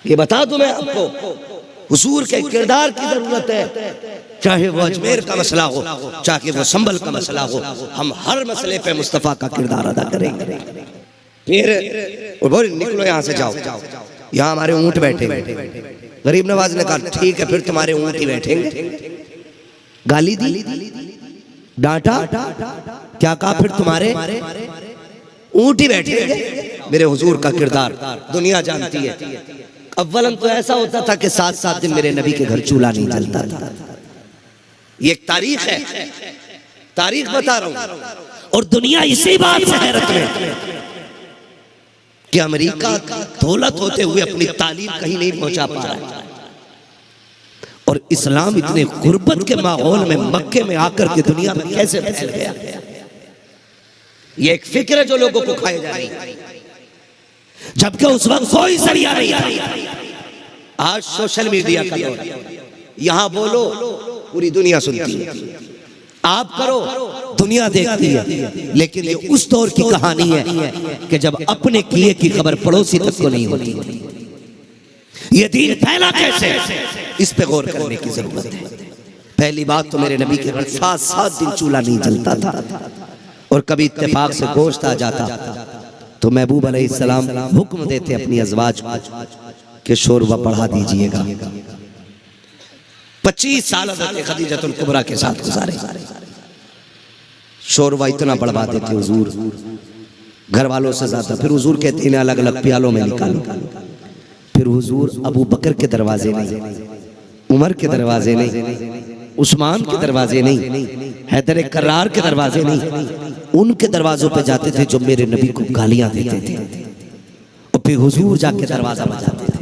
ये बता दूं मैं आपको, हुजूर के किरदार की जरूरत है, चाहे वो अजमेर का मसला हो, चाहे वो संभल का मसला हो, हम हर मसले पे मुस्तफ़ा का किरदार अदा करेंगे। फिर बोले निकलो यहाँ से, जाओ, यहाँ हमारे ऊँट बैठे। गरीब नवाज ने कहा ठीक है, फिर तुम्हारे ऊँट ही बैठेंगे। गाली दी, डांटा, क्या कहा, फिर तुम्हारे ऊँट ही बैठेंगे। मेरे हुजूर का किरदार दुनिया जानती है। अव्वलन तो ऐसा होता था कि 7-7 दिन मेरे नबी के घर चूल्हा नहीं जलता था। ये एक तारीख है, तारीख बता रहा हूं। और दुनिया इसी बात से हैरत में कि अमेरिका दौलत होते हुए अपनी तालीम कहीं नहीं पहुंचा पा रहा है, और इस्लाम इतने गुर्बत के माहौल में मक्के में आकर के दुनिया में कैसे फैल गया। ये एक फिक्र है जो लोगों को खाए जा रही है, जबकि उस वक्त कोई जरिया नहीं था। आज सोशल मीडिया का दौर, यहां बोलो पूरी दुनिया सुनती है, आप करो दुनिया देखती है। लेकिन ये उस दौर की कहानी है कि जब अपने किए की खबर पड़ोसी तक को नहीं होती। ये दीन फैला कैसे, इस पे गौर करने की जरूरत है। पहली बात तो मेरे नबी के घर 7-7 दिन चूल्हा नहीं जलता था, और कभी इत्तेफाक से गोश्त आ जाता तो महबूब अलैहिस्सलाम हुक्म देते अपनी अज़वाज के शोरबा बढ़ा दीजिएगा। 25 साल हज़रत खदीजतुल कुबरा के साथ गुजारे, शोरबा इतना बढ़वा देते हुजूर घर वालों से ज्यादा। फिर हुजूर कहते हैं अलग अलग प्यालों में निकालो। फिर हुजूर अबू बकर के दरवाजे नहीं, उमर के दरवाजे नहीं, उस्मान के दरवाजे नहीं, हैदर करार के दरवाजे नहीं, उनके दरवाजों पे जाते थे जो मेरे नबी को गालियां देते थे, और फिर हुजूर जाके दरवाजा बजाते थे।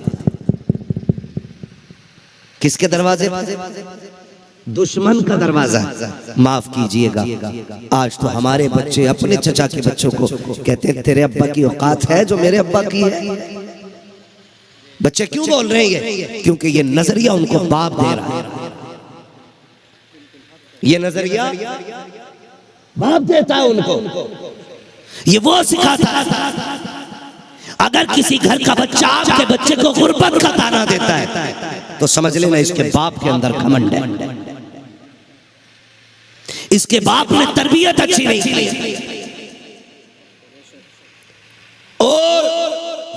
किसके दरवाजे? दुश्मन का दरवाजा। माफ कीजिएगा, आज तो हमारे बच्चे अपने चचा के बच्चों को कहते हैं तेरे अब्बा की औकात है जो मेरे अब्बा की है। बच्चे क्यों बोल रहे हैं ये? क्योंकि ये नजरिया उनको बाप दे रहा है, ये नजरिया बाप देता है उनको। ये वो सिखाता है। अगर किसी घर का बच्चा आपके बच्चे को गुर्बत का ताना देता है तो समझ लेना इसके बाप के अंदर घमंड है, इसके बाप ने तरबियत अच्छी नहीं की। और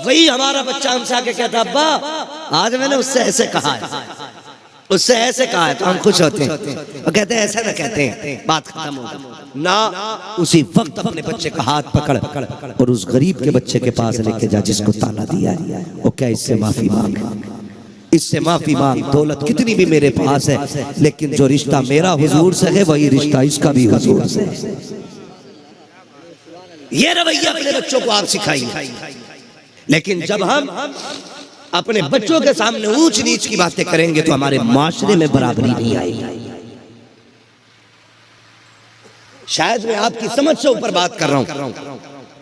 वही हमारा बच्चा हमसे आके कहता अब्बा आज मैंने उससे ऐसे कहा है, उससे ऐसे कहा है, तो हम खुश होते हैं और कहते हैं ऐसा ना कहते हैं, बात खत्म हो गई ना। उसी वक्त अपने बच्चे का हाथ पकड़ और उस गरीब के बच्चे के पास लेके जा जिसको ताना दिया है, वो क्या इससे माफी मांग, इससे माफी मांग। दौलत कितनी भी मेरे पास है, लेकिन जो रिश्ता मेरा हुजूर से है वही रिश्ता इसका भी हुजूर से। ये रवैया अपने बच्चों को आप सिखाइए। लेकिन जब हम अपने बच्चों के सामने ऊंच नीच की बातें करेंगे तो हमारे माशरे में बराबरी नहीं आएगी। शायद मैं आपकी समझ से ऊपर बात कर रहा हूं,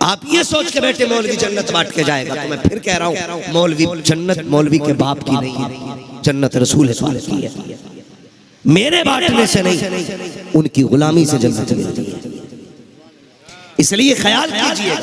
आप ये सोच के बैठे मौलवी जन्नत बांट के जाएगा, तो मैं फिर कह रहा हूं मौलवी जन्नत मौलवी के बाप की नहीं है, जन्नत रसूल की है। मेरे बांटने से नहीं, उनकी गुलामी से जन्नत मिलती है। इसलिए ख्याल कीजिए।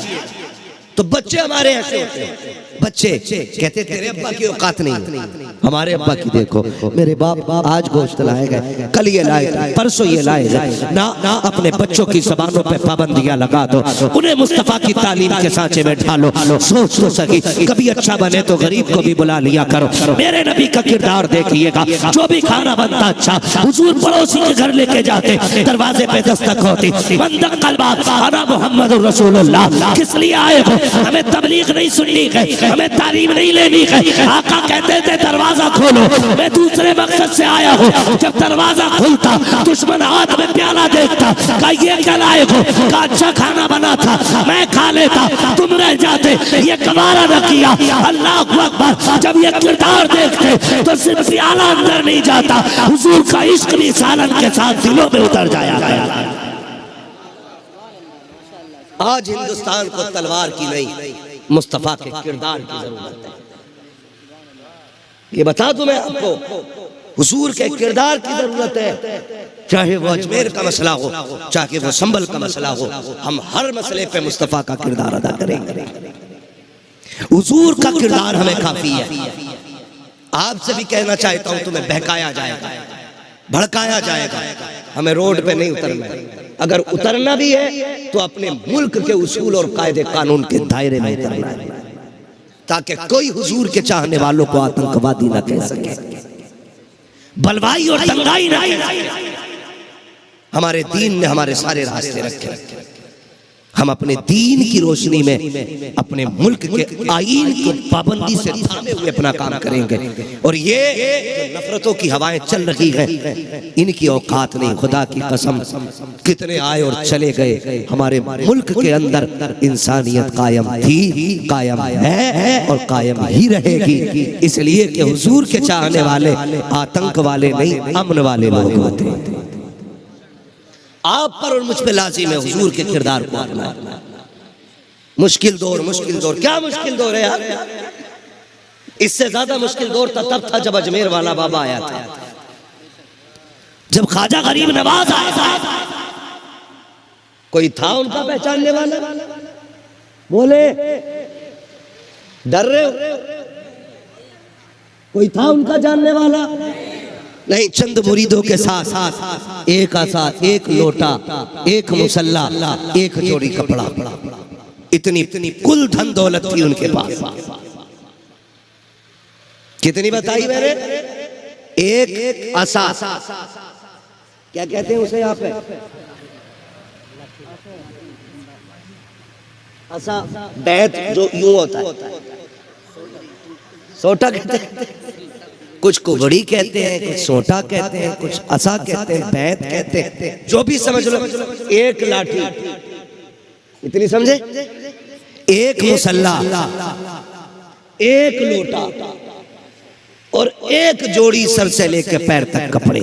तो बच्चे हमारे ऐसे होते हैं, बच्चे कहते तेरे अब्बा की औकात नहीं, हमारे अब्बा की देखो, मेरे बाप आज गोश्त लाए गए, कल ये लाए, परसों ये लाए गए ना। अपने बच्चों की ज़बानों पे पाबंदियां लगा दो, उन्हें मुस्तफा की तालीम के सांचे में ढालो। सोच तो सही, कभी अच्छा बने तो गरीब को भी बुला लिया करो। मेरे नबी का किरदार देखिएगा, जो भी खाना बनता अच्छा, हुजूर पड़ोसी के घर लेके जाते, दरवाजे पे दस्तक होती, बंदक कलबात अना मुहम्मद रसूलुल्लाह, किस लिए आए हो? हमें तबलीग नहीं सुननी है, हमें तालीम नहीं लेनी है। आका कहते थे दरवाजा खोलो, मैं दूसरे मकसद से आया हूँ। जब दरवाजा खुलता दुश्मन हाथ में प्याला देखता, का ये क्या लाए हो? का अच्छा खाना बना था, मैं खा लेता, तुम रह जाते, ये गवारा न किया। अल्लाह अकबर। जब ये किरदार देखते तो सिर्फ प्याला अंदर नहीं जाता, हुजूर का इश्क भी सालन के साथ दिलों में उतर जाया गया। आज हिंदुस्तान को तलवार की नहीं, मुस्तफा के किरदार की जरूरत है। ये बता दूं मैं आपको, हुजूर के किरदार की जरूरत है। चाहे वो अजमेर का मसला हो, चाहे वो संभल का मसला हो, हम हर मसले पे मुस्तफा का किरदार अदा करेंगे। हुजूर का किरदार हमें काफी है। आपसे भी कहना चाहता हूं, तुम्हें बहकाया जाएगा, भड़काया जाएगा, हमें रोड पे नहीं उतरना है। अगर उतरना भी है तो अपने मुल्क के उसूल और कायदे कानून के दायरे में उतरना है, ताकि कोई हुजूर के चाहने वालों को आतंकवादी ना कह सके, बलवाई और दंगाई ना कह सके। हमारे दीन ने हमारे सारे रास्ते रखे। हम अपने दीन की रोशनी में अपने मुल्क के आईन को पाबंदी से थामे हुए अपना काम करेंगे। और ये नफरतों की हवाएं चल रही हैं, इनकी औकात नहीं। खुदा की कसम, कितने आए और चले गए, हमारे मुल्क के अंदर इंसानियत कायम थी, कायम है और कायम ही रहेगी। इसलिए कि हुजूर के चाहने वाले आतंक वाले नहीं, अमन वाले लोग होते हैं। आप पर और मुझ पे लाजिम है हुजूर के किरदार को अपनाना। मुश्किल दौर, मुश्किल दौर, क्या मुश्किल दौर है यार? इससे ज्यादा मुश्किल दौर तब था जब अजमेर वाला बाबा आया था, जब ख्वाजा गरीब नवाज आया था। कोई था उनका पहचानने वाला? बोले, डर रहे हो? कोई था उनका जानने वाला? नहीं। चंद मुरीदों के साथ एक आसा, एक लोटा, एक मुसल्ला, एक जोड़ी कपड़ा, इतनी कुल धन दौलत थी उनके पास। कितनी बताई मैंने? एक आसा, क्या कहते हैं उसे यहाँ पे? आसा बैत जो यूं होता है, सोटा कहते हैं, कुछ कुबड़ी कहते हैं, कुछ सोटा कहते हैं, कुछ असा कहते हैं, बैत कहते हैं, जो भी समझ लो। एक लाठी, इतनी समझे? एक मुसल्ला, एक लोटा और एक जोड़ी सर से लेकर पैर तक कपड़े।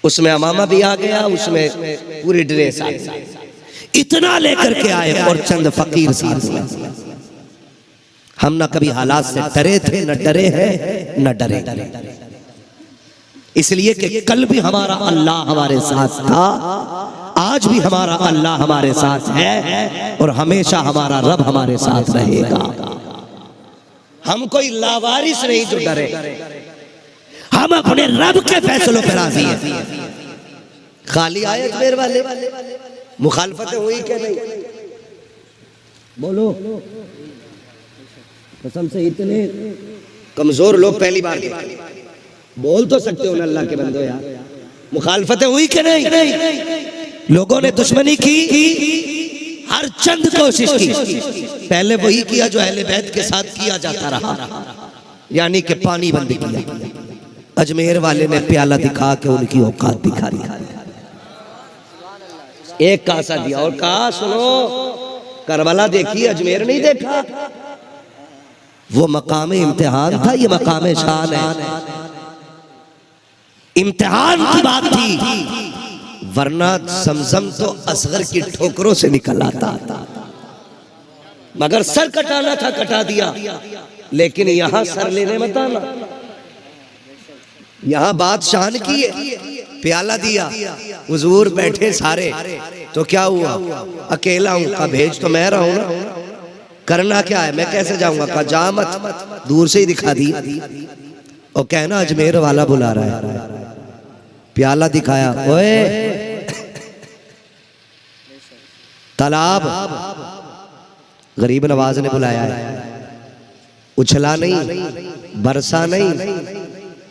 उसमें अमामा भी आ गया, उसमें पूरी ड्रेस आ गई। इतना लेकर के आए और चंद फकीर साथ में। हम ना कभी हालात से डरे थे, न डरे हैं, न डरे। इसलिए कि कल भी हमारा अल्लाह हमारे साथ था, आज भी हमारा अल्लाह हमारे साथ है और हमेशा हमारा रब हमारे साथ रहेगा। हम कोई लावारिस नहीं जो डरे, हम अपने रब के फैसलों पर राजी हैं। खाली आयत मेरे वाले मुखालफतें हुई क्या नहीं? बोलो कसम से, इतने कमजोर लोग पहली बार बोल तो सकते हो ना अल्लाह के बंदो यार। मुखालफतें हुई कि नहीं? लोगों ने दुश्मनी की, हर चंद कोशिश की। पहले वही किया जो अहले बैत के साथ किया जाता रहा, यानी कि पानी बंद किया। अजमेर वाले ने प्याला दिखा के उनकी औकात दिखा दी। एक कासा दिया और कहा, सुनो, करबला देखी, अजमेर नहीं देखा। वो मकाम इम्तिहान था, ये मकाम शान है। इम्तिहान की बात थी, वरना समसम तो असगर की ठोकरों से निकल आता। मगर सर कटाना था, कटा दिया। लेकिन यहां सर लेने मत आना। यहां बात शान की है। प्याला दिया, हुजूर बैठे सारे, तो क्या हुआ? अकेला हूं का भेज तो मैं रहा हूं ना, करना क्या है, मैं कैसे जाऊंगा? का जा मत, दूर से ही दिखा दी और कहना अजमेर वाला बुला रहा है। प्याला दिखाया, ओए तालाब, गरीब नवाज ने बुलाया है। उछला नहीं, बरसा नहीं,